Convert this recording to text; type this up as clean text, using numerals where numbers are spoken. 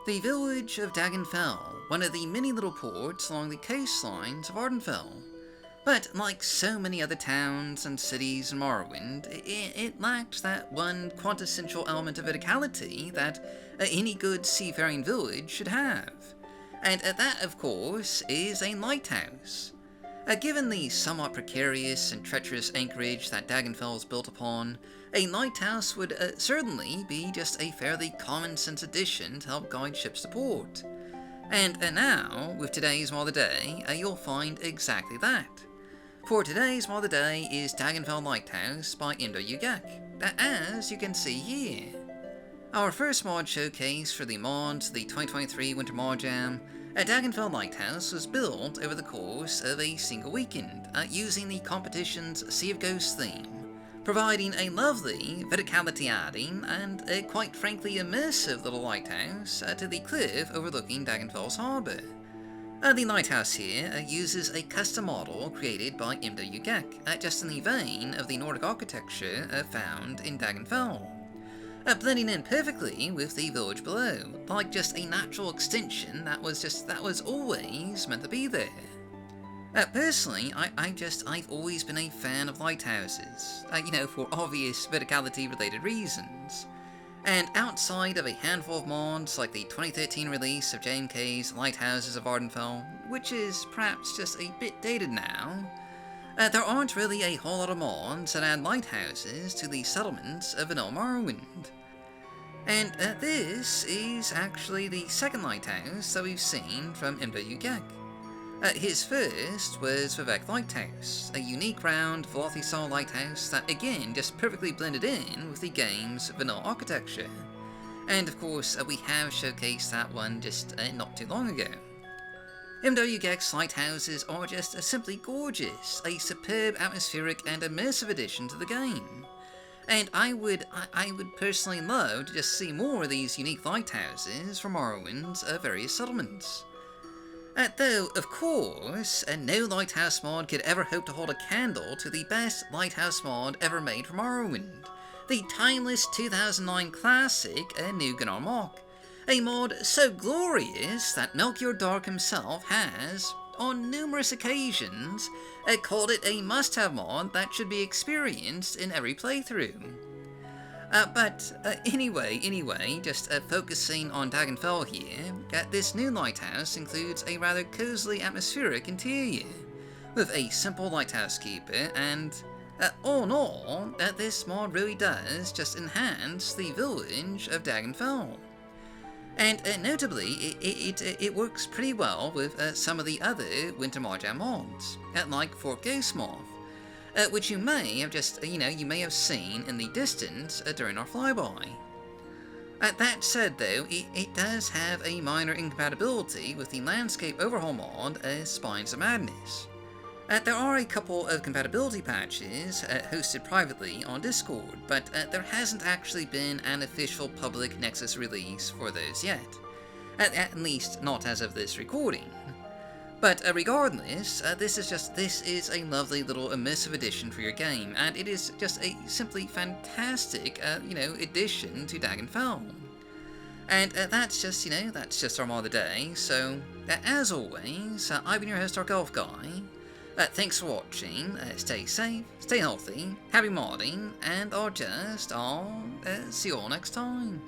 The village of Dagenfell, one of the many little ports along the coastlines of Ardenfell. But like so many other towns and cities in Morrowind, it lacked that one quintessential element of verticality that any good seafaring village should have. And that, of course, is a lighthouse. Given the somewhat precarious and treacherous anchorage that Dagenfell is built upon, a lighthouse would certainly be just a fairly common-sense addition to help guide ships to port. And now, with today's Mod of the Day, you'll find exactly that. For today's Mod of the Day is Dagenfell Lighthouse by MWGek, as you can see here. Our first mod showcase for the mod to the 2023 Winter Mod Jam, Dagenfell Lighthouse was built over the course of a single weekend, using the competition's Sea of Ghosts theme, providing a lovely verticality-adding and quite frankly immersive little lighthouse to the cliff overlooking Dagenfell's harbour. The lighthouse here uses a custom model created by MWGek, just in the vein of the Nordic architecture found in Dagenfell. Blending in perfectly with the village below, like just a natural extension that was always meant to be there. Personally, I've always been a fan of lighthouses, for obvious verticality-related reasons. And outside of a handful of mods like the 2013 release of JMK's Lighthouses of Ardenfell, which is perhaps just a bit dated now, there aren't really a whole lot of mods that add lighthouses to the settlements of Vanilla Morrowind. And this is actually the second lighthouse that we've seen from MWGek. His first was Vivec Lighthouse, a unique round Velothi-style lighthouse that again just perfectly blended in with the game's vanilla architecture. And of course, we have showcased that one just not too long ago. MWGek's lighthouses are just simply gorgeous, a superb atmospheric and immersive addition to the game. And I would personally love to just see more of these unique lighthouses from Morrowind's various settlements. Though, of course, no lighthouse mod could ever hope to hold a candle to the best lighthouse mod ever made for Morrowind, the timeless 2009 classic New Gunnar Mok, a mod so glorious that Melchior Dark himself has, on numerous occasions, called it a must-have mod that should be experienced in every playthrough. Anyway, just focusing on Dagenfell here, this new lighthouse includes a rather cozily atmospheric interior, with a simple lighthouse keeper, and all in all, this mod really does just enhance the village of Dagenfell. And notably, it works pretty well with some of the other Winter Mod Jam mods, like Fort Ghostmoth, which you may have just, you may have seen in the distance during our flyby. That said though, it does have a minor incompatibility with the Landscape Overhaul mod Spines of Madness. There are a couple of compatibility patches hosted privately on Discord, but there hasn't actually been an official public Nexus release for those yet. At least not as of this recording. But regardless, this is a lovely little immersive addition for your game, and it is just a simply fantastic, addition to Dagenfell. And that's just our mod of the day. So, as always, I've been your host, Dark Elf Guy. Thanks for watching. Stay safe, stay healthy, happy modding, and I'll see you all next time.